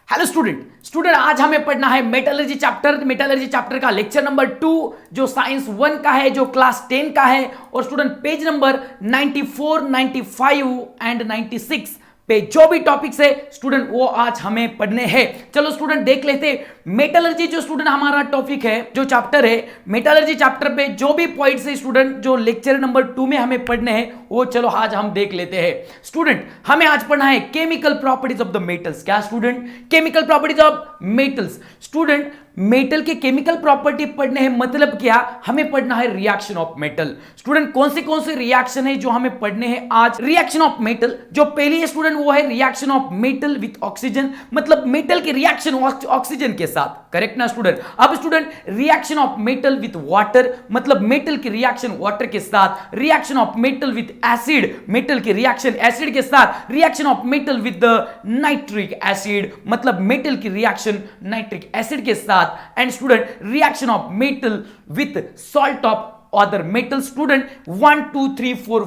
Hello student आज हमें पढ़ना है मेटलर्जी चैप्टर का लेक्चर नंबर 2 जो साइंस 1 का है, जो क्लास 10 का है। और स्टूडेंट पेज नंबर 94, 95 एंड 96 पे जो भी टॉपिक्स है स्टूडेंट वो आज हमें पढ़ने हैं। चलो स्टूडेंट देख लेते मेटलर्जी जो स्टूडेंट हमारा टॉपिक है, जो चैप्टर है मेटलर्जी चैप्टर पे जो भी पॉइंट्स है स्टूडेंट जो लेक्चर नंबर 2 में हमें पढ़ने हैं वो चलो आज हम देख लेते हैं। स्टूडेंट हमें आज पढ़ना है chemical properties of the metals. क्या student? Chemical properties of metals. Student metal के केमिकल प्रॉपर्टी पढ़ने हैं मतलब क्या? हमें पढ़ना है रिएक्शन ऑफ मेटल। स्टूडेंट कौन से रिएक्शन है जो हमें पढ़ने हैं आज? रिएक्शन ऑफ मेटल जो पहली है स्टूडेंट वो है reaction of metal with oxygen, मतलब मेटल की रिएक्शन ऑक्सीजन के साथ। करेक्ट ना स्टूडेंट? अब student reaction of metal with water, मतलब मेटल की रिएक्शन वाटर के साथ। Reaction of metal with acid, metal की रिएक्शन एसिड के साथ। Reaction of metal with nitric acid, मतलब मेटल की रिएक्शन नाइट्रिक एसिड के साथ। End student reaction of metal with salt of other metal. Student 1 2 3 4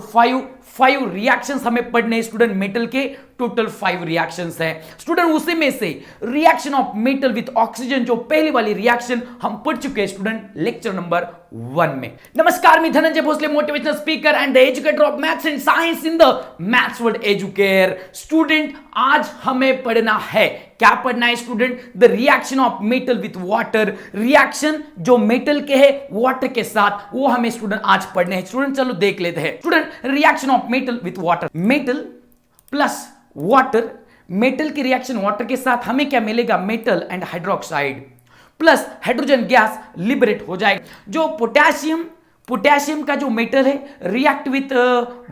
5 reactions हमें पढ़ने हैं स्टूडेंट। मेटल के total 5 reactions है स्टूडेंट। उसी में से reaction of metal with oxygen जो पहली वाली रिएक्शन हम पढ़ चुके हैं स्टूडेंट लेक्चर नंबर 1 में। नमस्कार, मैं Dhananjay Bhosale, motivational speaker and the educator of maths and science in the Maths World Educare. Student आज हमें पढ़ना है, क्या पढ़ना है student? The reaction of metal with water. Reaction जो मेटल के है वाटर के साथ वो हमें स्टूडेंट आज पढ़ने हैं। स्टूडेंट चलो देख लेते हैं। Student reaction of metal with water, metal plus water, metal की रिएक्शन वाटर के साथ हमें क्या मिलेगा? Metal and hydroxide plus hydrogen gas liberate हो जाएगा। जो पोटेशियम का जो मेटल है react with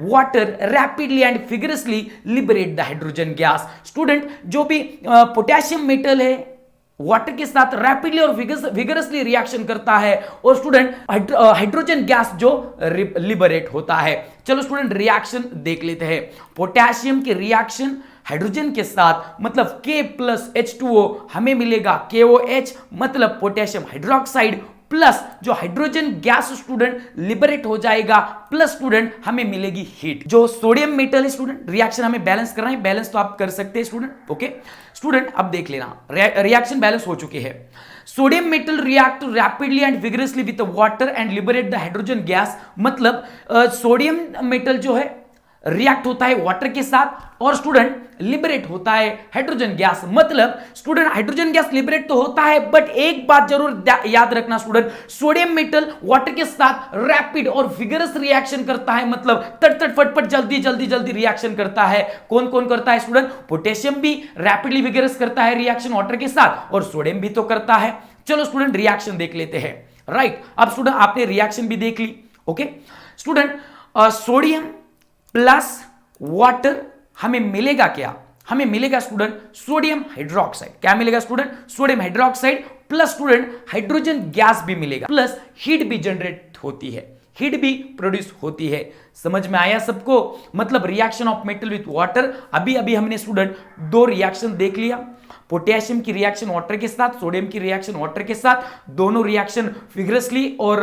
water rapidly and vigorously liberate the hydrogen gas. Student जो भी पोटेशियम मेटल है वाटर के साथ रैपिडली और विगरसली रिएक्शन करता है और स्टूडेंट हाइड्रोजन गैस जो लिबरेट होता है। चलो स्टूडेंट रिएक्शन देख लेते हैं। पोटेशियम की रिएक्शन हाइड्रोजन के साथ मतलब K प्लस H2O हमें मिलेगा KOH, मतलब पोटेशियम हाइड्रोक्साइड प्लस जो हाइड्रोजन गैस स्टूडेंट लिबरेट हो जाएगा प्लस स्टूडेंट हमें मिलेगी हीट। जो सोडियम मेटल है स्टूडेंट, रिएक्शन हमें बैलेंस करना है, बैलेंस तो आप कर सकते हैं स्टूडेंट। ओके स्टूडेंट अब देख लेना, रिएक्शन बैलेंस हो चुकी है। Sodium metal react rapidly and vigorously with water and liberate the hydrogen gas, मतलब सोडियम मेटल जो है रिएक्ट होता है वाटर के साथ और स्टूडेंट लिबरेट होता है हाइड्रोजन गैस। मतलब स्टूडेंट हाइड्रोजन गैस लिबरेट तो होता है बट एक बात जरूर याद रखना स्टूडेंट, सोडियम मेटल वाटर के साथ रैपिड और विगरस रिएक्शन करता है, मतलब तट फटफट जल्दी रिएक्शन करता है। कौन कौन करता है स्टूडेंट? पोटेशियम भी रैपिडली विगरस करता है रिएक्शन वाटर के साथ और सोडियम भी तो करता है। चलो स्टूडेंट रिएक्शन देख लेते हैं। राइट, अब स्टूडेंट आपने रिएक्शन भी देख ली। Okay student sodium plus water हमें मिलेगा क्या? हमें मिलेगा स्टूडेंट सोडियम हाइड्रोक्साइड। क्या मिलेगा student? Sodium hydroxide plus student hydrogen gas भी मिलेगा प्लस हीट भी जनरेट होती है, हीट भी प्रोड्यूस होती है। समझ में आया सबको? मतलब reaction of metal with water, अभी हमने स्टूडेंट 2 रिएक्शन देख लिया। पोटेशियम की रिएक्शन वाटर के साथ, सोडियम की रिएक्शन वाटर के साथ, दोनों रिएक्शन विगरसली और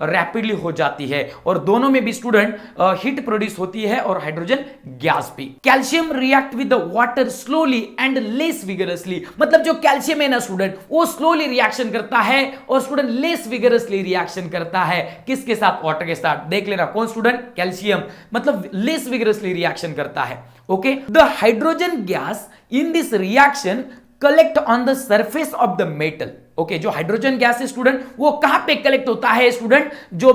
रैपिडली हो जाती है और दोनों में भी स्टूडेंट हीट प्रोड्यूस होती है और हाइड्रोजन गैस भी। कैल्शियम रिएक्ट विद the water slowly end less vigorously, मतलब जो कैल्शियम है ना स्टूडेंट वो स्लोली रिएक्शन करता है और स्टूडेंट लेस विगरसली रिएक्शन करता है। किसके साथ? वाटर के साथ। देख लेना कौन स्टूडेंट? कैल्शियम, मतलब लेस विगरसली रिएक्शन करता है। Okay the hydrogen gas in this reaction collect on the surface of the metal. Okay जो हाइड्रोजन गैस है स्टूडेंट वो कहां पे कलेक्ट होता है स्टूडेंट? जो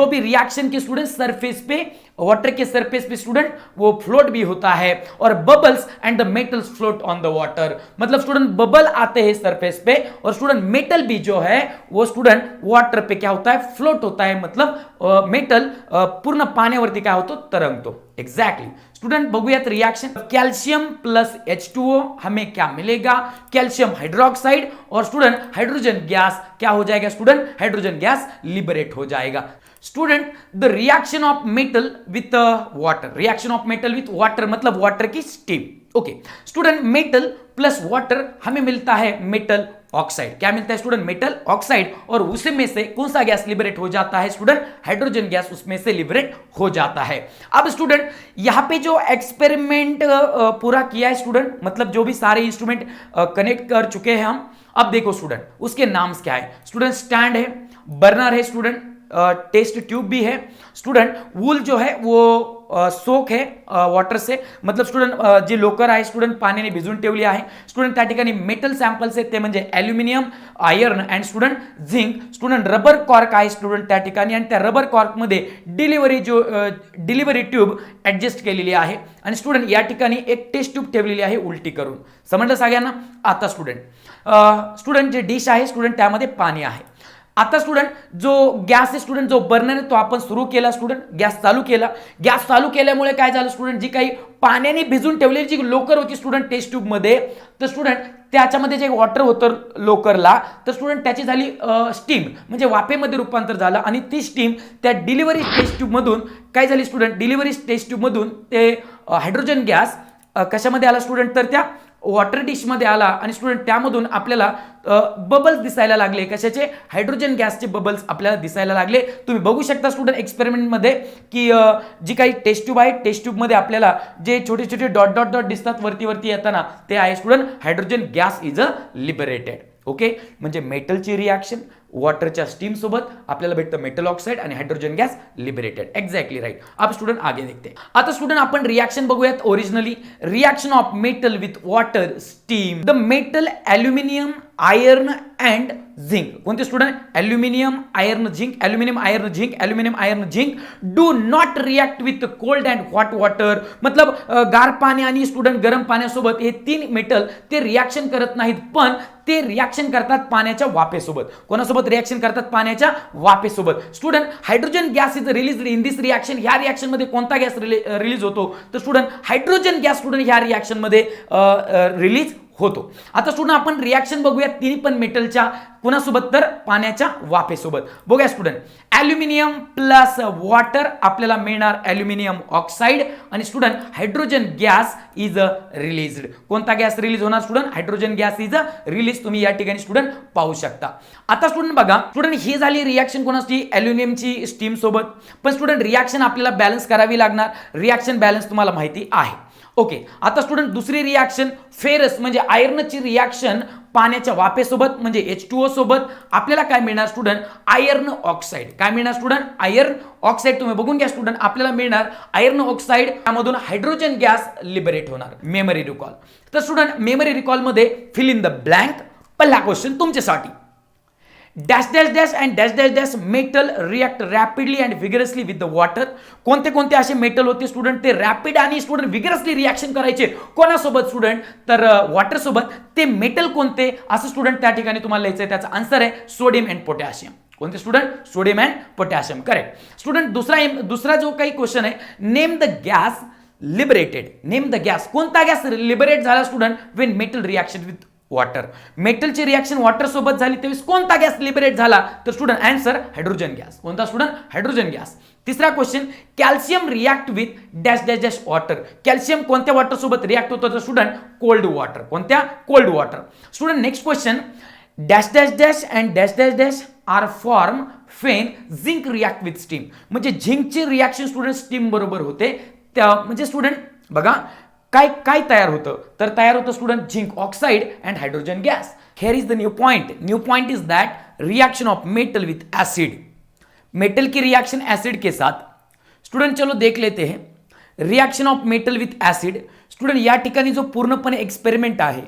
भी रिएक्शन के स्टूडेंट सरफेस पे, वाटर के सरफेस पे स्टूडेंट वो फ्लोट भी होता है और bubbles end the metals float on the water, मतलब स्टूडेंट बबल आते हैं सरफेस पे और स्टूडेंट मेटल भी जो है वो स्टूडेंट वाटर पे क्या होता है? फ्लोट होता है, मतलब मेटल पूर्ण पाण्यावरती काय होतो? तरंगतो। एग्जैक्टली स्टूडेंट बघूयात रिएक्शन। कैल्शियम प्लस H2O हमें क्या मिलेगा? कैल्शियम हाइड्रोक्साइड और स्टूडेंट हाइड्रोजन गैस क्या हो जाएगा स्टूडेंट? हाइड्रोजन गैस लिबरेट हो जाएगा। Student the reaction of metal with water, reaction of metal with water मतलब वाटर की steam. Okay student, metal plus water हमें मिलता है मेटल ऑक्साइड। क्या मिलता है स्टूडेंट? Metal oxide. और उसी में से कौन सा गैस लिबरेट हो जाता है स्टूडेंट? हाइड्रोजन गैस उसमें से लिबरेट हो जाता है। अब स्टूडेंट यहां पे जो एक्सपेरिमेंट पूरा किया है स्टूडेंट, मतलब जो भी सारे इंस्ट्रूमेंट कनेक्ट कर चुके हैं हम, अब देखो स्टूडेंट उसके नाम्स क्या है स्टूडेंट? स्टैंड है, बर्नर है स्टूडेंट, टेस्ट ट्यूब भी है स्टूडेंट, वूल जो है वो सोक है वॉटर से, मतलब स्टूडेंट जे लोकर आहे स्टूडेंट पाण्याने भिजवून ठेवली आहे स्टूडेंट। त्या ठिकाणी मेटल सॅम्पल्स आहेत ते म्हणजे aluminium, iron and student zinc. Student rubber cork आहे स्टूडेंट त्या ठिकाणी, आणि त्या रबर कॉर्क मध्ये डिलिव्हरी ट्यूब ऍडजस्ट केलेली आहे, आणि स्टूडेंट या ठिकाणी एक टेस्ट ट्यूब ठेवलेली आहे उलटी करून। समजलं सगळ्यांना? आता स्टूडेंट जे डिश आहे स्टूडेंट त्यामध्ये पाणी आहे। आता स्टूडेंट जो गॅस आहे स्टूडेंट, जो बर्नर आहे तो आपण सुरू केला स्टूडेंट, गॅस चालू केला। गॅस चालू केल्यामुळे काय झालं स्टूडेंट? जी काही पाण्याने भिजून ठेवलेली जी लोकर होती स्टूडेंट टेस्ट ट्यूब मध्ये, तर स्टूडेंट त्याच्यामध्ये जे वॉटर होतं लोकरला, तर स्टूडेंट त्याची झाली स्टीम, म्हणजे वाफेमध्ये रूपांतर झालं, आणि ती स्टीम त्या डिलिव्हरी टेस्ट ट्यूब मधून काय झाली स्टूडेंट? डिलिव्हरी टेस्ट ट्यूब मधून ते हायड्रोजन गॅस कशामध्ये आला स्टूडेंट? तर त्या वॉटर डिश मध्ये आला, आणि स्टूडेंट त्यामधून आपल्याला बबल्स दिसायला लागले। कशाचे? हायड्रोजन गॅसचे बबल्स आपल्याला दिसायला लागले। तुम्ही बघू शकता स्टूडेंट एक्सपेरिमेंट मध्ये की जी काही टेस्ट ट्यूब आहे, टेस्ट ट्यूब मध्ये आपल्याला जे छोटे छोटे डॉट डॉट डॉट दिसतात वरती येताना, ते आहे student hydrogen gas is a liberated. Okay, म्हणजे मेटलची रिएक्शन वॉटरच्या स्टीम सोबत आपल्याला भेटतं मेटल ऑक्साइड आणि hydrogen gas liberated. Exactly right. अब स्टूडेंट आगे देखते हैं। आता स्टूडेंट आपण रिएक्शन बघूयात originally. Reaction of metal with water steam, the metal aluminium, iron and zinc. कोणते student? Aluminium, iron, zinc, aluminium, iron, zinc, aluminium, iron, zinc do not react with cold and hot water. मतलब गार पाणी आणि student गरम पाण्यासोबत हे तीन metal ते रिएक्शन करत नाहीत, पण ते रिएक्शन करतात पाण्याच्या वाफेसोबत। कोणासोबत रिएक्शन करतात? पाण्याच्या वाफेसोबत। Student hydrogen gas is release in this reaction. ह्या रिएक्शन मध्ये कोणता गॅस रिलीज होतो? तर स्टूडेंट हायड्रोजन गॅस स्टूडेंट ह्या रिएक्शन मध्ये रिलीज होतो। आता स्टूडेंट आपण रिएक्शन बघूया तिन्ही पण मेटलच्या, कोणासोबत? तर पाण्याच्या वाफेसोबत। बघूया स्टूडेंट, ॲल्युमिनियम प्लस वॉटर आपल्याला मिळणार ॲल्युमिनियम ऑक्साइड, आणि student hydrogen gas is released. कोणता गॅस रिलीज होणार student? Hydrogen gas is release. तुम्ही या ठिकाणी स्टूडेंट पाहू शकता। आता स्टूडेंट बघा स्टूडेंट ही झाली रिएक्शन कोणाची? ॲल्युमिनियमची स्टीम सोबत। पण स्टूडेंट रिएक्शन आपल्याला बॅलन्स करावी लागणार, रिएक्शन बॅलन्स तुम्हाला माहिती आहे। ओके, आता स्टूडेंट दुसरी रिएक्शन फेरस म्हणजे आयर्नची रिएक्शन पाण्याच्या वाफेसोबत म्हणजे H2O सोबत आपल्याला काय मिळणार स्टूडेंट? Iron oxide. काय मिळणार स्टूडेंट? Iron oxide. तुम्ही बघून घ्या स्टूडेंट, आपल्याला मिळणार आयर्न ऑक्साइड, त्यामधून हायड्रोजन गॅस लिबरेट होणार। Memory recall. तर स्टूडेंट मेमरी रिकॉल मध्ये फिल इन द ब्लँक। पहिला क्वेश्चन तुमच्यासाठी, dash dash dash and dash dash dash metal react rapidly and vigorously with the water. कोणते कोणते असे मेटल होते स्टूडेंट ते रॅपिड आणि स्टूडेंट विगरसली रिएक्शन करायचे? कोणासोबत स्टूडेंट? तर वॉटर सोबत। ते मेटल कोणते असं स्टूडेंट त्या ठिकाणी तुम्हाला लिहायचं आहे। त्याचा आन्सर आहे सोडियम अँड पोटॅशियम। कोणते student? Sodium and potassium, correct. Student दुसरा जो काही क्वेश्चन आहे, name the gas liberated. Name the gas, कोणता गॅस लिबरेट झाला student when metal reaction with water? मेटलची रिएक्शन वॉटर सोबत झाली त्यावेळेस कोणता गॅस लिबरेट झाला? तर स्टूडेंट आन्सर हायड्रोजन गॅस। कोणता स्टूडेंट? Hydrogen gas. तिसरा question, calcium react with dash dash dash water. Calcium कोणत्या वॉटर सोबत रिएक्ट होतं? तर स्टूडेंट कोल्ड वॉटर। कोणत्या? Cold water. Student next question, dash dash dash and dash dash dash are form when zinc react with steam. म्हणजे झिंकची reaction student steam बरोबर होते, त्या म्हणजे स्टूडेंट बघा काय काय तयार होतं? तर तयार होतं student zinc oxide and hydrogen gas. Here is the new point. New point is that reaction of metal with acid. Metal की रिएक्शन एसिड के साथ। स्टूडेंट चलो देख लेते हैं reaction of metal with acid. Student या ठिकाणी जो पूर्णपणे एक्सपेरिमेंट आहे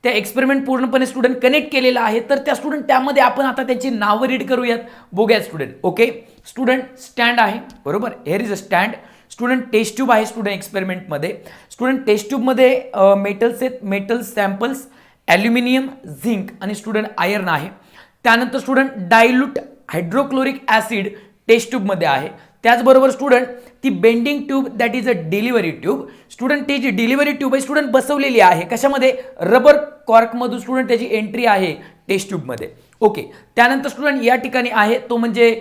त्या एक्सपेरिमेंट पूर्णपणे स्टूडेंट कनेक्ट केलेला आहे, तर त्या स्टूडेंट त्यामध्ये आपण आता त्यांची नावं रीड करूयात, बघूयात स्टूडेंट। ओके स्टूडेंट, स्टँड आहे बरोबर, here is a stand. Student test tube आहे स्टूडेंट एक्सपेरिमेंट मध्ये। स्टूडेंट टेस्ट ट्यूब मध्ये मेटल सॅम्पल्स ॲल्युमिनियम, झिंक आणि स्टूडेंट आयर्न आहे। त्यानंतर student dilute hydrochloric acid test tube मध्ये आहे। त्याचबरोबर स्टूडेंट ती bending tube that is a delivery tube. Student ती जी डिलिव्हरी ट्यूब आहे स्टूडेंट बसवलेली आहे कशामध्ये? रबर कॉर्क मधून स्टूडेंट त्याची एंट्री आहे टेस्ट ट्यूब मध्ये। ओके, त्यानंतर स्टूडेंट या ठिकाणी आहे तो म्हणजे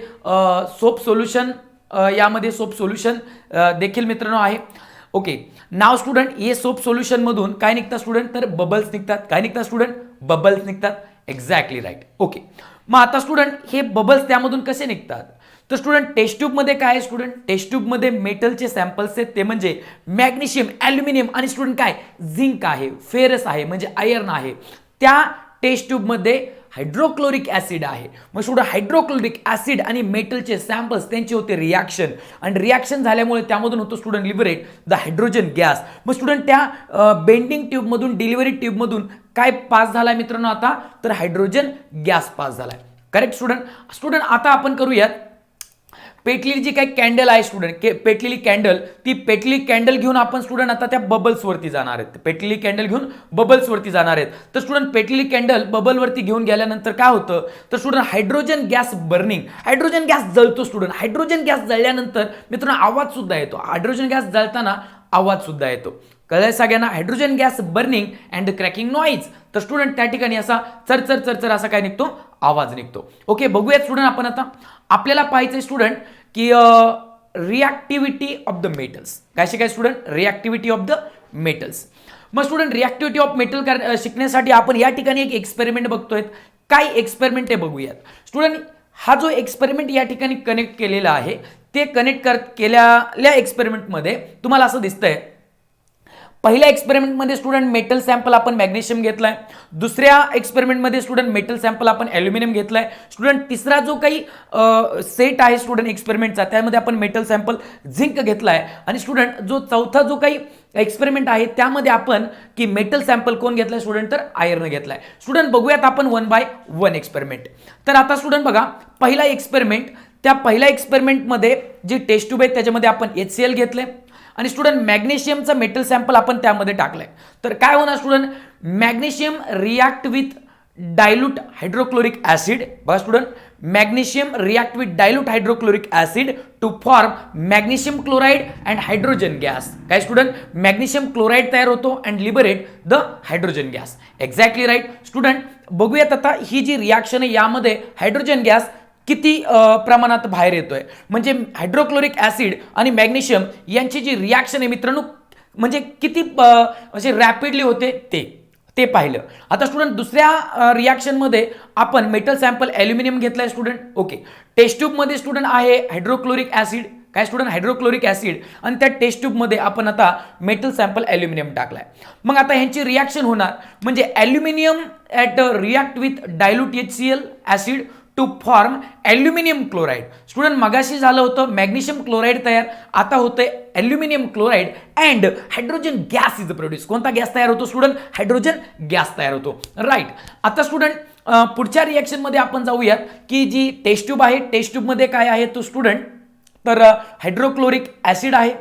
सोप सोल्युशन, यामध्ये सोप सोल्युशन देखील मित्रांनो आहे। ओके, नाव स्टुडंट हे सोप सोल्युशन मधून काय निघतात स्टुडंट, तर बबल्स निघतात. काय निघतात स्टुडंट, बबल्स निघतात. Exactly right. ओके, मग आता स्टुडंट हे बबल्स त्यामधून कसे निघतात, तर स्टुडंट टेस्ट ट्यूबमध्ये काय आहे स्टुडंट, टेस्ट ट्यूबमध्ये मेटलचे सॅम्पल्स आहेत, ते म्हणजे मॅग्नेशियम, ॲल्युमिनियम आणि स्टुडंट काय, झिंक आहे, फेरस आहे म्हणजे आयर्न आहे. त्या टेस्ट ट्यूबमध्ये हायड्रोक्लोरिक ॲसिड आहे. मग स्टुडंट हायड्रोक्लोरिक ॲसिड आणि मेटलचे सॅम्पल्स त्यांचे होते रिॲक्शन, आणि रिॲक्शन झाल्यामुळे त्यामधून होतो student liberate the hydrogen gas. मग स्टुडंट त्या बेंडिंग ट्यूबमधून, डिलिव्हरी ट्यूबमधून काय पास झालाय मित्रांनो आता, तर हायड्रोजन गॅस पास झालाय. Correct student. स्टुडंट आता आपण करूयात पेटलेली जी काही कॅन्डल आहे स्टुडंट, पेटलेली कॅन्डल, ती पेटलेली कॅन्डल घेऊन आपण स्टुडंट आता त्या बबल्सवरती जाणार आहेत. पेटलेली कॅन्डल घेऊन बबल्सवरती जाणार आहेत. तर स्टुडंट पेटलेली कॅन्डल बबलवरती घेऊन गेल्यानंतर काय होतं, तर student hydrogen gas burning, hydrogen gas जळतो स्टुडंट. हायड्रोजन गॅस जळल्यानंतर मित्रांनो आवाज सुद्धा येतो. हायड्रोजन गॅस जळताना आवाज सुद्धा येतो. कळलं सगळ्यांना, hydrogen gas burning and the cracking noise. तर स्टुडंट त्या ठिकाणी असा चरचर चरचर असा काय निघतो, आवाज निघतो. ओके, बघूयात स्टुडंट आपण आता. आपल्याला पाहायचंय स्टुडंट की रिॲक्टिव्हिटी ऑफ द मेटल्स. काय शिकाय स्टुडंट, रिॲक्टिव्हिटी ऑफ द मेटल्स. मग स्टुडंट रिॲक्टिव्हिटी ऑफ मेटल शिकण्यासाठी आपण या ठिकाणी एक एक्सपेरिमेंट बघतोय. काय एक्सपेरिमेंट ते बघूयात स्टुडंट. हा जो एक्सपेरिमेंट या ठिकाणी कनेक्ट केलेला आहे, ते कनेक्ट केलेल्या एक्सपेरिमेंटमध्ये तुम्हाला असं दिसतंय, पहिल्या एक्सपेरिमेंटमध्ये स्टुडंट मेटल सॅम्पल आपण मॅग्नेशियम घेतलाय, दुसऱ्या एक्सपेरिमेंटमध्ये स्टुडंट मेटल सॅम्पल आपण ॲल्युमिनियम घेतलाय. स्टुडंट तिसरा जो काही सेट आहे स्टुडंट एक्सपेरिमेंटचा, त्यामध्ये आपण मेटल सॅम्पल झिंक घेतलाय. आणि स्टुडंट जो चौथा जो काही एक्सपेरिमेंट आहे त्यामध्ये आपण की मेटल सॅम्पल कोण घेतलाय स्टुडंट, तर आयर्न घेतलाय. स्टुडंट बघूयात आपण 1 by 1 एक्सपेरिमेंट. तर आता स्टुडंट बघा, पहिला एक्सपेरिमेंट, त्या पहिल्या एक्सपेरिमेंटमध्ये जी टेस्ट ट्यूब आहे त्याच्यामध्ये आपण HCl घेतले आणि स्टुडंट मॅग्नेशियमचा मेटल सॅम्पल आपण त्यामध्ये टाकलाय. तर काय होणार student, magnesium react with dilute hydrochloric acid. बघा student, magnesium react with dilute hydrochloric acid to form magnesium chloride and hydrogen gas. काय स्टुडंट, मॅग्नेशियम क्लोराईड तयार होतो and liberate the hydrogen gas. Exactly right. Student बघूयात आता ही जी reaction आहे यामध्ये hydrogen gas किती प्रमाणात बाहेर येतोय, म्हणजे हायड्रोक्लोरिक ॲसिड आणि मॅग्नेशियम यांची जी रिॲक्शन आहे मित्रांनो, म्हणजे किती असे रॅपिडली होते ते पाहिलं. आता स्टुडंट दुसऱ्या रिॲक्शनमध्ये आपण मेटल सॅम्पल ॲल्युमिनियम घेतलाय स्टुडंट. ओके, टेस्ट ट्यूबमध्ये स्टुडंट आहे हायड्रोक्लोरिक ॲसिड. काय स्टुडंट, हायड्रोक्लोरिक ॲसिड, आणि त्या टेस्ट ट्यूबमध्ये आपण आता मेटल सॅम्पल ॲल्युमिनियम टाकलाय. मग आता ह्यांची रिॲक्शन होणार म्हणजे aluminium at react with dilute HCl acid to form aluminium chloride. Student मगाशी झालं होतं मॅग्नेशियम क्लोराईड तयार, आता होतंय aluminium chloride and hydrogen gas is produce. कोणता गॅस तयार होतो स्टुडंट, हायड्रोजन गॅस तयार होतो. राईट. आता स्टुडंट पुढच्या रिॲक्शनमध्ये आपण जाऊयात की जी टेस्ट ट्यूब आहे, टेस्ट ट्यूबमध्ये काय आहे तो स्टुडंट, तर हायड्रोक्लोरिक ॲसिड आहे.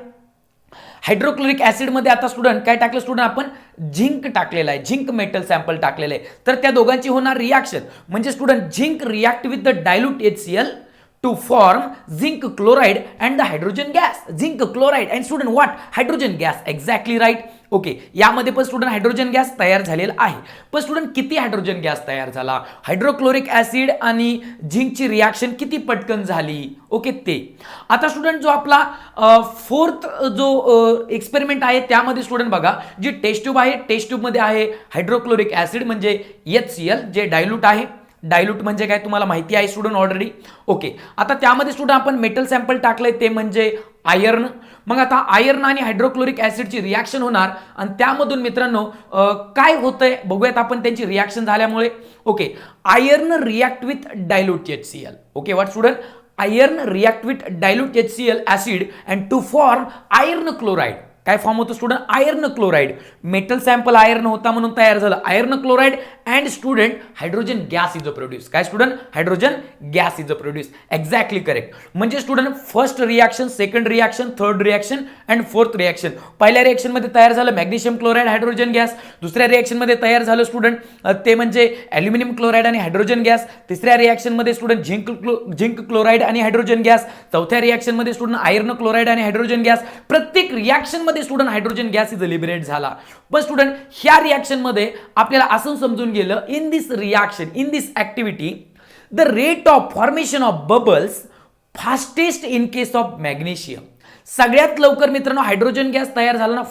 हायड्रोक्लोरिक ॲसिडमध्ये आता स्टुडंट काय टाकलं स्टुडंट, आपण झिंक टाकलेला आहे, झिंक मेटल सॅम्पल टाकलेलं आहे. तर त्या दोघांची होणार रिॲक्शन म्हणजे student zinc react with the dilute HCl to form zinc chloride and the hydrogen gas. Zinc chloride and student what? Hydrogen gas. Exactly right. Okay, यामध्ये पण स्टुडंट हायड्रोजन गॅस तयार झालेला आहे. पण स्टुडंट किती हायड्रोजन गॅस तयार झाला, hydrochloric acid आणि झिंकची रिॲक्शन किती पटकन झाली. ओके, ते आता स्टुडंट जो आपला फोर्थ जो एक्सपेरिमेंट आहे त्यामध्ये स्टुडंट बघा, जी टेस्ट ट्यूब आहे, टेस्ट ट्यूबमध्ये आहे हायड्रोक्लोरिक ॲसिड म्हणजे HCl जे डायल्यूट आहे. डायल्यूट म्हणजे काय तुम्हाला माहिती आहे स्टुडंट ऑलरेडी. ओके, आता त्यामध्ये स्टुडंट आपण मेटल सॅम्पल टाकलंय ते म्हणजे आयर्न. मग आता आयर्न आणि हायड्रोक्लोरिक ॲसिडची रिॲक्शन होणार आणि त्यामधून मित्रांनो काय होतंय बघूयात आपण त्यांची रिॲक्शन झाल्यामुळे. Okay, iron react with dilute HCl. Okay, what student, iron react with dilute HCl acid and to form iron chloride. काय फॉर्म होतो student, iron chloride. Metal sample iron होता म्हणून तयार झालं iron chloride and student hydrogen gas is a produce. काय student, hydrogen gas is a produce. Exactly correct. म्हणजे student first reaction, second reaction, third reaction and fourth reaction. पहिल्या रिॲक्शनमध्ये तयार झालं मॅग्नेशियम क्लोराईड हायड्रोजन गॅस. दुसऱ्या रिॲक्शनमध्ये तयार झालं student ते म्हणजे ॲल्युमिनियम क्लोराईड आणि हायड्रोजन गॅस. तिसऱ्या रिॲक्शनमध्ये स्टुडंट झिंक क्लोराईड आणि हायड्रोजन गॅस. चौथ्या रिॲक्शनमध्ये स्टुडंट आयर्न क्लोराईड आणि हायड्रोजन गॅस. प्रत्येक रिॲक्शनमध्ये student hydrogen gas is liberate झाला. पण स्टुडंट ह्या रिॲक्शन मध्ये आपल्याला असं समजून गेलं, in this reaction, in this activity the rate of formation of bubbles fastest in case of magnesium. सगळ्यात लवकर मित्रांनो हायड्रोजन गॅस तयार झाला ना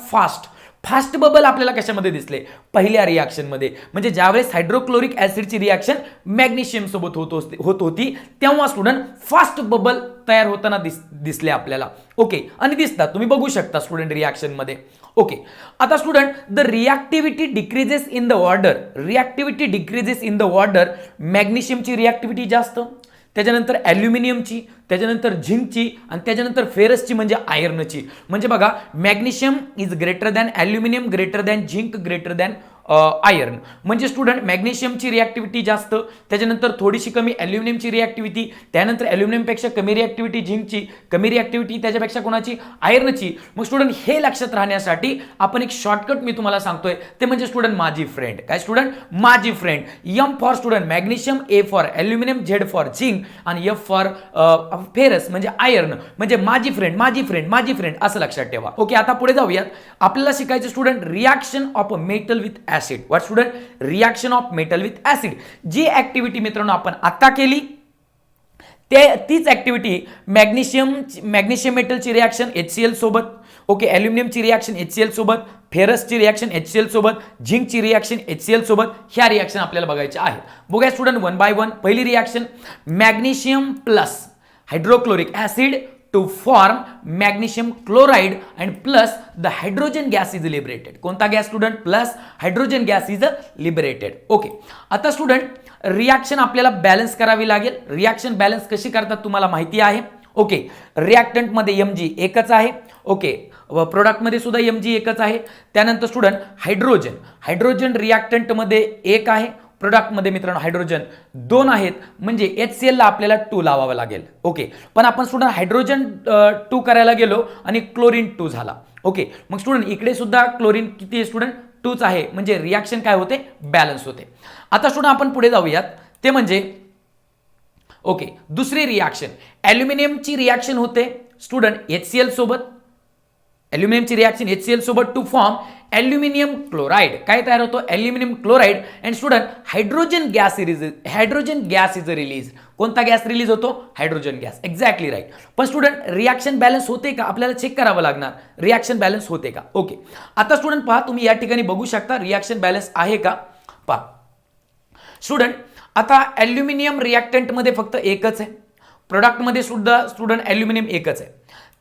फास्ट बबल आपल्याला कशामध्ये दिसले, पहिल्या रिॲक्शन मध्ये. म्हणजे ज्यावेळेस हायड्रोक्लोरिक ऍसिडची रिॲक्शन मॅग्नेशियम सोबत होत होती तेव्हा स्टुडंट फास्ट बबल तयार होताना दिसले आपल्याला. ओके, आणि दिसतात, तुम्ही बघू शकता स्टुडंट रिॲक्शन मध्ये. ओके, आता student the reactivity decreases in the water. मॅग्नेशियमची रिॲक्टिव्हिटी जास्त, त्याच्यानंतर ॲल्युमिनियमची, त्याच्यानंतर झिंकची, आणि त्याच्यानंतर फेरसची म्हणजे आयर्नची. म्हणजे बघा, magnesium is greater than aluminium, greater than zinc, greater than iron. म्हणजे स्टुडंट मॅग्नेशियमची रिॲक्टिव्हिटी जास्त, त्याच्यानंतर थोडीशी कमी ॲल्युमिनियमची रिॲक्टिव्हिटी, त्यानंतर ॲल्युमिनियमपेक्षा कमी रिॲक्टिव्हिटी झिंकची, कमी रिॲक्टिव्हिटी त्याच्यापेक्षा कोणाची, आयर्नची. मग स्टुडंट हे लक्षात राहण्यासाठी आपण एक शॉर्टकट मी तुम्हाला सांगतोय, ते म्हणजे स्टुडंट माझी फ्रेंड. काय स्टुडंट, माझी friend. M for student magnesium, A for aluminium, Z for zinc, आणि एफ फॉर फेरस म्हणजे आयर्न. म्हणजे माझी फ्रेंड असं लक्षात ठेवा. ओके, आता पुढे जाऊयात. आपल्याला शिकायचं student reaction of a metal with acid. What student, reaction of metal with acid. जी ऍक्टिव्हिटी मित्रांनो आपण आता केली तीच ऍक्टिव्हिटी मॅग्नेशियम मेटलची रिॲक्शन HCl सोबत, ओके, ॲल्युमिनियमची रिॲक्शन HCl सोबत, फेरसची रिॲक्शन HCl सोबत, झिंकची रिॲक्शन HCl सोबत, ह्या रिॲक्शन आपल्याला बघायच्या आहेत. बघूया स्टुडंट वन बाय वन. पहिली reaction, magnesium plus hydrochloric acid to form magnesium chloride and plus the hydrogen gas is liberated. कोणता gas student, plus hydrogen gas is liberated. Okay, आता student reaction आपल्याला balance करावी लागेल. Reaction balance कशी करतात तुम्हाला माहिती आहे. ओके, रिॲक्टंट मध्ये Mg एकच आहे. ओके, प्रोडक्ट मध्ये सुद्धा Mg एकच आहे. त्यानंतर स्टुडंट हायड्रोजन रिॲक्टंट मध्ये एक आहे, प्रोडक्ट मध्ये मित्रांनो हायड्रोजन 2 आहेत. म्हणजे HCl ला आपल्याला 2 लावावं लागेल. ओके, पण आपण स्टुडंट हायड्रोजन 2 करायला गेलो आणि क्लोरीन 2 झाला. ओके, मग स्टुडंट इकडे सुद्धा क्लोरीन किती आहे स्टुडंट, 2च आहे. म्हणजे रिॲक्शन काय होते, बॅलन्स होते. आता स्टुडंट आपण पुढे जाऊयात, ते म्हणजे ओके दुसरी रिॲक्शन, ॲल्युमिनियमची रिॲक्शन होते स्टुडंट HCl सोबत, ॲल्युमिनियमची रिॲक्शन HCl सोबत टू फॉर्म ॲल्युमिनियम क्लोराइड. काय तयार होतो, aluminium chloride. And student hydrogen gas is release. कोणता गॅस रिलीज होतो, हायड्रोजन गॅस. Exactly right. पण स्टुडंट रिॲक्शन बॅलन्स होते का, आपल्याला चेक करावं लागणार, रिॲक्शन बॅलन्स होते का. ओके, आता स्टुडंट पहा, तुम्ही या ठिकाणी बघू शकता रिॲक्शन बॅलन्स आहे का. पहा स्टुडंट, आता ॲल्युमिनियम रिॲक्टंट मध्ये फक्त एकच आहे, प्रोडक्ट मध्ये सुद्धा स्टुडंट ॲल्युमिनियम एकच आहे.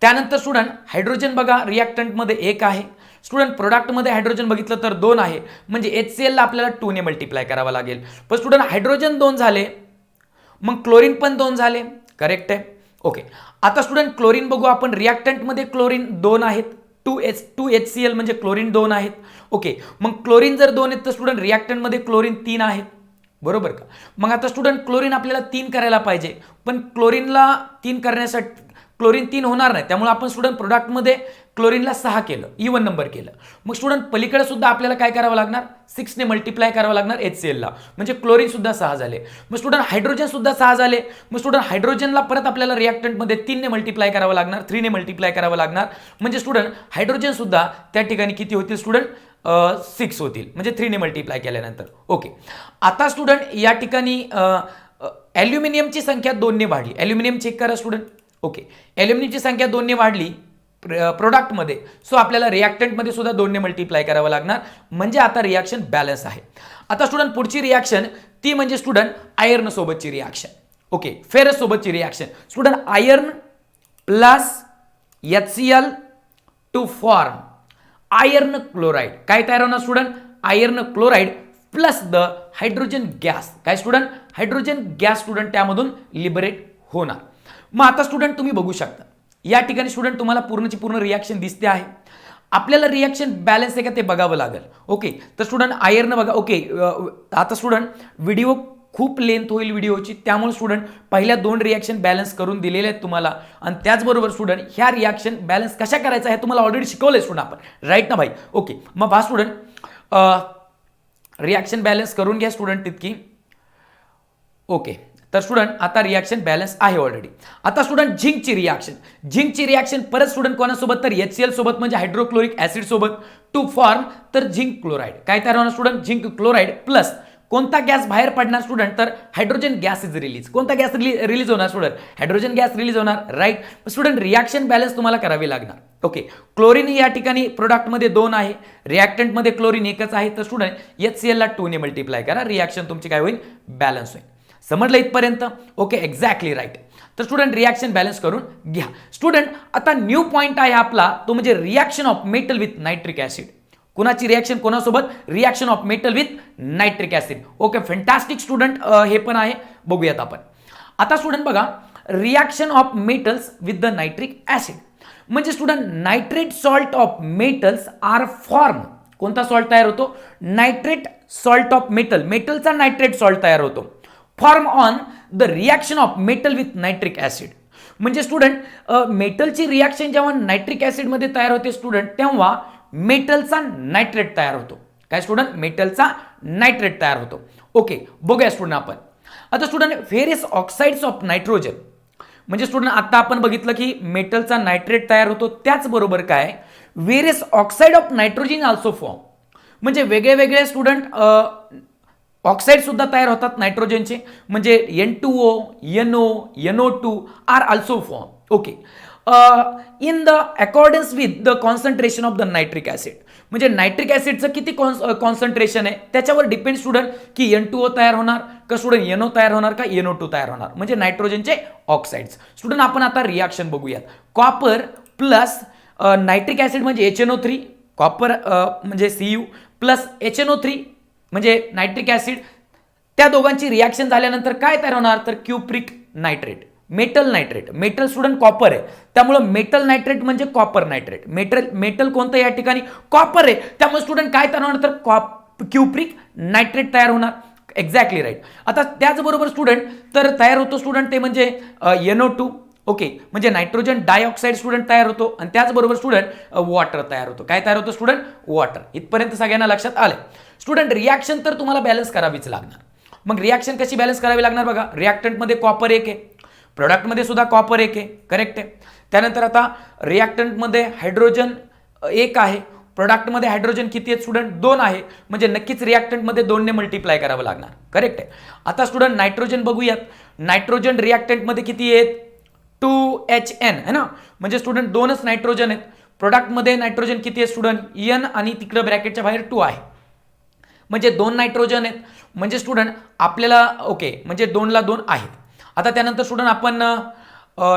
त्यानंतर स्टुडंट हायड्रोजन बघा रिॲक्टंट मध्ये एक आहे, स्टुडंट प्रोडक्ट मध्ये हायड्रोजन बघितलं तर 2 आहे. म्हणजे HCl ला आपल्याला 2 ने मल्टिप्लाय करावा लागेल. पण स्टुडंट हायड्रोजन 2 झाले, मग क्लोरीन पण 2 झाले. करेक्ट आहे. ओके, आता स्टुडंट क्लोरीन बघू आपण. रिॲक्टंट मध्ये क्लोरीन 2 आहेत, 2 HCl म्हणजे क्लोरीन 2 आहेत. ओके, मग क्लोरीन जर 2 आहेत तर स्टुडंट रिॲक्टंट मध्ये क्लोरीन 3 आहेत, बरोबर का. मग आता स्टुडंट क्लोरीन आपल्याला 3 करायला पाहिजे, पण क्लोरीनला 3 करण्यासाठी क्लोरीन 3 होणार नाही. त्यामुळे आपण स्टुडंट प्रोडक्टमध्ये क्लोरीनला 6 केलं, इवन नंबर केलं. मग स्टुडंट पलीकडे सुद्धा आपल्याला काय करावं लागणार, 6 ने मल्टिप्लाय करावं लागणार HCl ला. म्हणजे क्लोरीन सुद्धा 6 झाले. मग स्टुडंट हायड्रोजन सुद्धा 6 झाले. मग स्टुडंट हायड्रोजनला परत आपल्याला रिॲक्टंटमध्ये 3 ने मल्टिप्लाय करावं लागणार, 3 ने मल्टिप्लाय करावं लागणार. म्हणजे स्टुडंट हायड्रोजन सुद्धा त्या ठिकाणी किती होतील स्टुडंट, 6 होतील. म्हणजे 3 ने मल्टिप्लाय केल्यानंतर. ओके, आता स्टुडंट या ठिकाणी ॲल्युमिनियमची संख्या 2 ने वाढली. ॲल्युमिनियम चेक करा स्टुडंट. ओके, ॲल्युमिनियमची संख्या 2 ने वाढली प्रोडक्टमध्ये, सो आपल्याला रिॲक्टंटमध्ये सुद्धा 2 ने मल्टिप्लाय करावं लागणार. म्हणजे आता रिॲक्शन बॅलन्स आहे. आता स्टुडंट पुढची रिॲक्शन ती म्हणजे स्टुडंट आयर्न सोबतची रिॲक्शन. ओके, फेरस सोबतची reaction. Student iron plus HCl to form iron chloride. काय तयार होणार student, iron chloride plus the hydrogen gas. काय स्टुडंट, हायड्रोजन गॅस स्टुडंट त्यामधून लिबरेट होणार. मग आता स्टुडंट तुम्ही बघू शकता या ठिकाणी स्टुडंट तुम्हाला पूर्णची पूर्ण रिॲक्शन दिसते आहे. आपल्याला रिॲक्शन बॅलन्स आहे का ते बघावं लागेल. ओके, तर स्टुडंट आयर्न बघा. ओके, आता स्टुडंट व्हिडिओ खूप लेंथ होईल व्हिडिओची, त्यामुळे स्टुडंट पहिल्या 2 रिॲक्शन बॅलन्स करून दिलेले आहेत तुम्हाला. आणि त्याचबरोबर स्टुडंट ह्या रिॲक्शन बॅलन्स कशा करायचा हे तुम्हाला ऑलरेडी शिकवलंय स्टुडंट आपण, राईट ना भाई. ओके, मग पहा स्टुडंट रिॲक्शन बॅलन्स करून घ्या स्टुडंट तितकी. ओके, तर स्टुडंट आता रिॲक्शन बॅलन्स आहे ऑलरेडी. आता स्टुडंट झिंकची रिॲक्शन परत स्टुडंट कोणासोबत, तर HCl सोबत म्हणजे हायड्रोक्लोरिक ऍसिड सोबत टू फॉर्म तर झिंक क्लोराइड. काय तयार होणार स्टुडंट, झिंक क्लोराइड प्लस कोणता गॅस बाहेर पडणार स्टुडंट, तर हायड्रोजन गॅस इज रिलीज. कोणता गॅस रिलीज होणार स्टुडंट, हायड्रोजन गॅस रिलीज होणार, राईट. स्टुडंट रिॲक्शन बॅलन्स तुम्हाला करावी लागणार. ओके, क्लोरीन या ठिकाणी प्रोडक्टमध्ये 2 आहे, रिॲक्टंटमध्ये क्लोरीन एकच आहे, तर स्टुडंट HCl ला 2 ने मल्टिप्लाय करा, रिॲक्शन तुमची काय होईल, बॅलन्स होईल. समजलं इथपर्यंत? Okay, exactly right. तर स्टुडंट रिॲक्शन बॅलन्स करून घ्या. स्टुडंट आता न्यू पॉइंट आहे आपला, तो म्हणजे reaction of metal with nitric acid. कुणाची रिॲक्शन कोणासोबत, reaction of metal with nitric acid. Okay, fantastic student, हे पण आहे, बघूयात आपण. आता स्टुडंट बघा, reaction of metals with the nitric acid म्हणजे student nitrate salt of metals are form. कोणता सॉल्ट तयार होतो, नायट्रेट सॉल्ट ऑफ मेटल, मेटलचा नायट्रेट सॉल्ट तयार होतो, form on the reaction of metal with nitric acid. म्हणजे student मेटलची reaction जेव्हा nitric ऍसिडमध्ये तयार होते स्टुडंट, तेव्हा मेटलचा नायट्रेट तयार होतो. काय स्टुडंट, मेटलचा नायट्रेट तयार होतो. ओके, बघूया स्टुडंट आपण. आता student various oxides of nitrogen म्हणजे स्टुडंट आता आपण बघितलं की मेटलचा नायट्रेट तयार होतो, त्याचबरोबर काय various oxide of nitrogen also form. म्हणजे वेगळे वेगळे स्टुडंट ऑक्साइड सुद्धा तयार होतात नायट्रोजनचे, म्हणजे N2O, NO, NO2 are also form. Okay, in the accordance with the concentration of the nitric acid. म्हणजे नायट्रिक ऍसिडचं किती कॉन्सन्ट्रेशन आहे त्याच्यावर डिपेंड स्टुडंट की N2O तयार होणार का स्टुडंट NO तयार होणार का NO2 तयार होणार, म्हणजे नायट्रोजनचे ऑक्साइड्स. स्टुडंट आपण आता रिॲक्शन बघूयात. कॉपर प्लस नायट्रिक ऍसिड म्हणजे HNO3, कॉपर म्हणजे Cu प्लस HNO3 म्हणजे नायट्रिक ऍसिड, त्या दोघांची रिॲक्शन झाल्यानंतर काय तयार होणार, तर cupric nitrate, metal nitrate. Metal student copper आहे, त्यामुळे मेटल नायट्रेट म्हणजे कॉपर नायट्रेट. मेटल कोणतं या ठिकाणी, कॉपर आहे, त्यामुळे स्टुडंट काय तयार होणार, तर क्युप्रिक नायट्रेट तयार होणार. Exactly right. आता त्याचबरोबर स्टुडंट तर तयार होतो स्टुडंट ते म्हणजे NO2. ओके, म्हणजे नायट्रोजन डायऑक्साईड स्टुडंट तयार होतो, आणि त्याचबरोबर स्टुडंट वॉटर तयार होतो. काय तयार होतो स्टुडंट, वॉटर. इथपर्यंत सगळ्यांना लक्षात आले. स्टुडंट रिॲक्शन तर तुम्हाला बॅलन्स करावीच लागणार. मग रिॲक्शन कशी बॅलन्स करावी लागणार बघा, रिॲक्टंटमध्ये कॉपर 1 आहे, प्रोडक्टमध्ये सुद्धा कॉपर 1 आहे, करेक्ट आहे. त्यानंतर आता रिॲक्टंटमध्ये हायड्रोजन 1 आहे, प्रोडक्टमध्ये हायड्रोजन किती आहेत स्टुडंट, 2 आहे, म्हणजे नक्कीच रिॲक्टंटमध्ये 2 ने मल्टिप्लाय करावं लागणार, करेक्ट आहे. आता स्टुडंट नायट्रोजन बघूयात. नायट्रोजन रिॲक्टंटमध्ये किती आहेत, 2HN है ना, म्हणजे स्टुडंट 2च नायट्रोजन आहेत. प्रोडक्टमध्ये नायट्रोजन किती आहे स्टुडंट, N आणि तिकडे ब्रॅकेटच्या बाहेर 2 आहे, म्हणजे 2 नायट्रोजन आहेत. म्हणजे स्टुडंट आपल्याला ओके, म्हणजे 2 ला 2 आहेत. आता त्यानंतर स्टुडंट आपण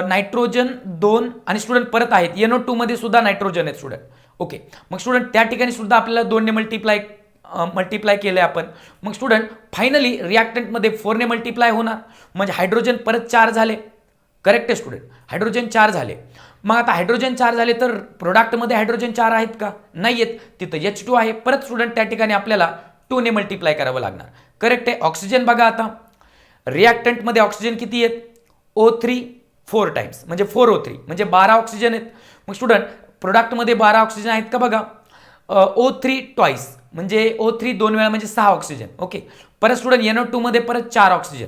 नायट्रोजन 2 आणि स्टुडंट परत आहेत NO2 मध्ये सुद्धा नायट्रोजन आहेत स्टुडंट. ओके, मग स्टुडंट त्या ठिकाणी सुद्धा आपल्याला 2 ने मल्टिप्लाय केले आपण. मग स्टुडंट फायनली रिॲक्टंटमध्ये 4 ने मल्टिप्लाय होणार, म्हणजे हायड्रोजन परत 4 झाले, करेक्ट आहे स्टुडंट, हायड्रोजन 4 झाले. मग आता हायड्रोजन 4 झाले तर प्रोडक्टमध्ये हायड्रोजन 4 आहेत का, नाही आहेत, तिथं H2 आहे. परत स्टुडंट त्या ठिकाणी आपल्याला 2 ने मल्टिप्लाय करावं लागणार, करेक्ट आहे. ऑक्सिजन बघा, आता रिॲक्टंटमध्ये ऑक्सिजन किती आहेत, O3 4 टाइम्स म्हणजे 4O3 म्हणजे 12 ऑक्सिजन आहेत. मग स्टुडंट प्रोडक्टमध्ये 12 ऑक्सिजन आहेत का बघा, O3 ट्वाइस म्हणजे O3 2 वेळा म्हणजे 6 ऑक्सिजन. ओके, परत स्टुडंट NO2 मध्ये परत 4 ऑक्सिजन.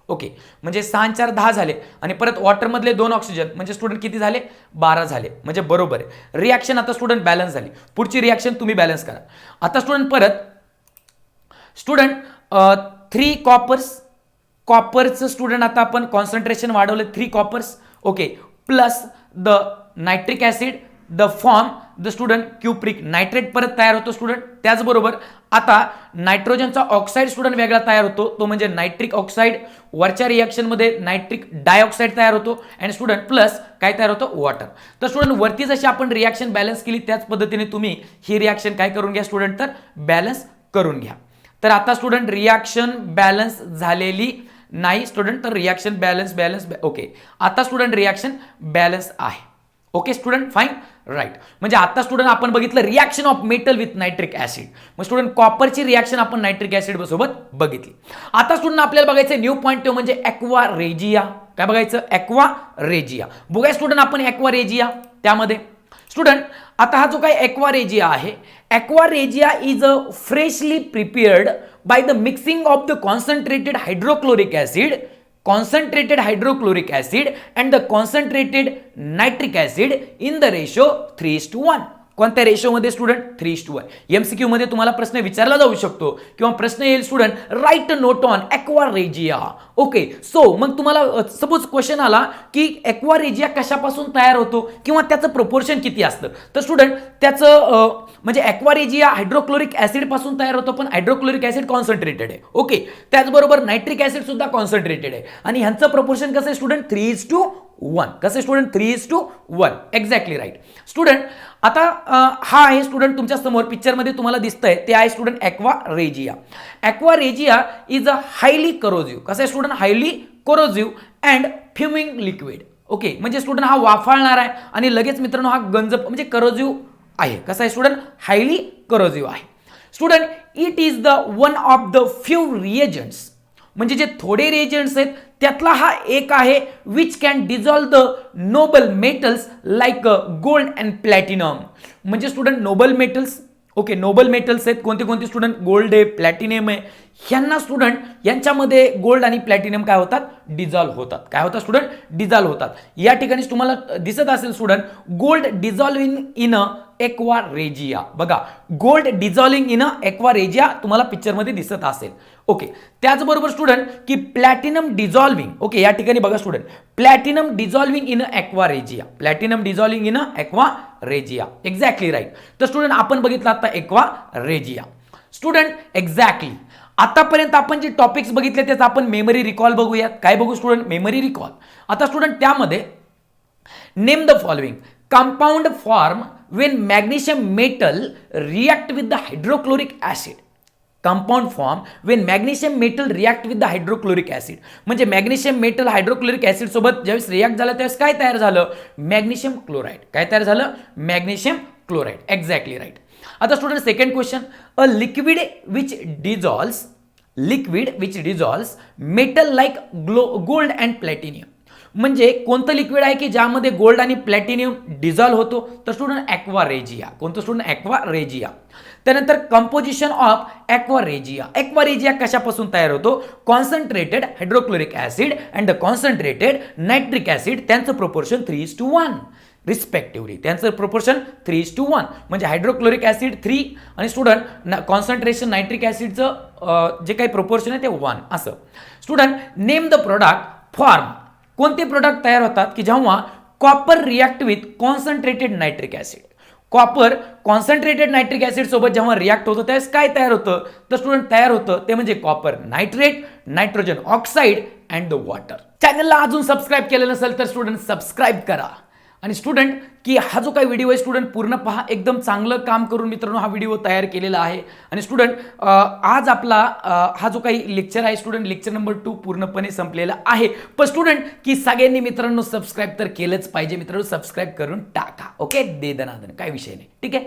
ओके, म्हणजे 6 आणि 4 10 झाले, आणि परत वॉटरमधले 2 ऑक्सिजन म्हणजे स्टुडंट किती झाले, 12 झाले, म्हणजे बरोबर आहे. रिॲक्शन आता स्टुडंट बॅलन्स झाली. पुढची रिॲक्शन तुम्ही बॅलन्स करा. आता स्टुडंट परत स्टुडंट 3 कॉपर्सचं स्टुडंट आता आपण कॉन्सन्ट्रेशन वाढवलं, 3 coppers. Okay, plus the nitric acid the form the student cupric nitrate परत तयार होतो स्टुडंट. त्याचबरोबर आता नायट्रोजनचा ऑक्साईड स्टुडंट वेगळा तयार होतो, तो म्हणजे नायट्रिक ऑक्साईड. वरच्या रिॲक्शनमध्ये नायट्रिक डायऑक्साईड तयार होतो, आणि स्टुडंट प्लस काय तयार होतं, वॉटर. तर स्टुडंट वरती जशी आपण रिॲक्शन बॅलन्स केली त्याच पद्धतीने तुम्ही ही रिॲक्शन काय करून घ्या स्टुडंट, तर बॅलन्स करून घ्या. तर आता स्टुडंट रिॲक्शन बॅलन्स झालेली नाही स्टुडंट, तर रिॲक्शन बॅलन्स ओके. आता स्टुडंट रिॲक्शन बॅलन्स आहे. Okay student, fine, right. म्हणजे आता स्टुडंट आपण बघितलं reaction of metal with nitric acid. मग स्टुडंट कॉपरची रिॲक्शन आपण नायट्रिक ऍसिड सोबत बघितली. आता स्टुडंट आपल्याला बघायचं न्यू पॉईंट, तो म्हणजे ॲक्वा रेजिया. काय बघायचं, ॲक्वा रेजिया. बघूया स्टुडंट आपण ॲक्वा रेजिया. त्यामध्ये स्टुडंट आता हा जो काही ॲक्वा रेजिया आहे, aqua regia is a freshly prepared by the mixing of the concentrated hydrochloric acid and the concentrated nitric acid in the ratio 3:1. कोणत्या रेशोमध्ये स्टुडंट 3:1. MCQ मध्ये तुम्हाला प्रश्न विचारला जाऊ शकतो किंवा प्रश्न येईल student write note on aqua regia. Okay, so मग तुम्हाला सपोज क्वेश्चन आला की ॲक्वा रेजिया कशापासून तयार होतो किंवा त्याचं प्रोपोर्शन किती असतं, तर स्टुडंट त्याचं म्हणजे ॲक्वा रेजिया हायड्रोक्लोरिक ऍसिड पासून तयार होतो, पण हायड्रोक्लोरिक ऍसिड कॉन्सन्ट्रेटेड आहे. ओके, त्याचबरोबर नायट्रिक ऍसिड सुद्धा कॉन्सन्ट्रेटेड आहे आणि ह्यांचं प्रोपोर्शन कसं आहे स्टुडंट 3:1. कसं स्टुडंट 3:1. Exactly right student. आता हा आहे स्टुडंट तुमच्या समोर पिक्चरमध्ये तुम्हाला दिसतंय ते आहे student aqua regia. Aqua regia is a highly corrosive. कसं आहे student highly corrosive and fuming liquid. Okay, म्हणजे स्टुडंट हा वाफाळणार आहे आणि लगेच मित्रांनो हा गंज म्हणजे करोजिव्ह आहे. कसं आहे स्टुडंट हायली करोजिव्ह आहे. Student it is the one of the few reagents, म्हणजे जे थोडे रिएजंट्स आहेत त्यातला हा एक आहे which can dissolve the noble metals like gold and platinum. म्हणजे student noble metals, okay, noble metals आहेत कोणते कोणते स्टुडंट, गोल्ड आहे, प्लॅटिनम आहे. ह्यांना स्टुडंट यांच्यामध्ये गोल्ड आणि प्लॅटिनम काय होतात, डिझॉल्व होतात. काय होतात स्टुडंट, डिझॉल्व होतात. या ठिकाणी तुम्हाला दिसत असेल student gold dissolving in a aqua regia. बघा, gold dissolving in a aqua regia तुम्हाला पिक्चरमध्ये दिसत असेल. ओके, त्याचबरोबर स्टुडंट की प्लॅटिनम डिझॉल्विंग. ओके, या ठिकाणी बघा student platinum dissolving in a aqua regia. Platinum dissolving in a aqua regia. Exactly right. तर स्टुडंट आपण बघितलं आता ॲक्वा रेजिया. स्टुडंट एक्झॅक्टली आतापर्यंत आपण जे टॉपिक्स बघितले त्याचा आपण मेमरी रिकॉल बघूयात. काय बघू स्टुडंट, मेमरी रिकॉल. आता स्टुडंट त्यामध्ये name the following compound form when magnesium metal react with the hydrochloric acid. Compound form when magnesium metal react with the hydrochloric acid. म्हणजे मॅग्नेशियम मेटल हायड्रोक्लोरिक ऍसिड सोबत ज्यावेळेस react झालं त्यावेळेस काय तयार झालं, मॅग्नेशियम क्लोराईड. काय तयार झालं, मॅग्नेशियम क्लोराईड. Exactly right. आता student second question, a liquid which dissolves metal like gold and platinum. म्हणजे कोणतं लिक्विड आहे की ज्यामध्ये गोल्ड आणि प्लॅटिनियम डिझॉल्व होतो, तर स्टुडंट ॲक्वा रेजिया. कोणतं स्टुडंट, ॲक्वा रेजिया. त्यानंतर composition of aqua regia. Aqua regia कशापासून तयार होतो, concentrated hydrochloric acid and the concentrated nitric acid, त्यांचं प्रोपोर्शन 3:1 रिस्पेक्टिव्हली. त्यांचं प्रोपोर्शन 3:1 म्हणजे हायड्रोक्लोरिक ऍसिड 3 आणि स्टुडंट कॉन्सन्ट्रेशन नायट्रिक ऍसिडचं जे काही प्रोपोर्शन आहे ते 1 असं. Student name the product form. कोणते प्रोडक्ट तयार होतात की जेव्हा copper react with concentrated nitric acid. Copper concentrated nitric acid सोबत जेव्हा रिॲक्ट होतं त्यावेळेस काय तयार होतं, तर स्टुडंट तयार होतं ते म्हणजे copper nitrate, nitrogen oxide and the water. चॅनलला अजून सबस्क्राईब केलं नसेल तर स्टुडंट सबस्क्राईब करा. आणि स्टुडंट की हा जो काही व्हिडिओ आहे स्टुडंट पूर्ण पहा, एकदम चांगलं काम करून मित्रांनो हा व्हिडिओ तयार केलेला आहे. आणि स्टुडंट आज आपला हा जो काही लेक्चर आहे स्टुडंट लेक्चर नंबर 2 पूर्णपणे संपलेला आहे. पण स्टुडंट की सगळ्यांनी मित्रांनो सबस्क्राईब तर केलंच पाहिजे. मित्रांनो सबस्क्राईब करून टाका. ओके, दे दनादन, काय विषय नाही. ठीक आहे.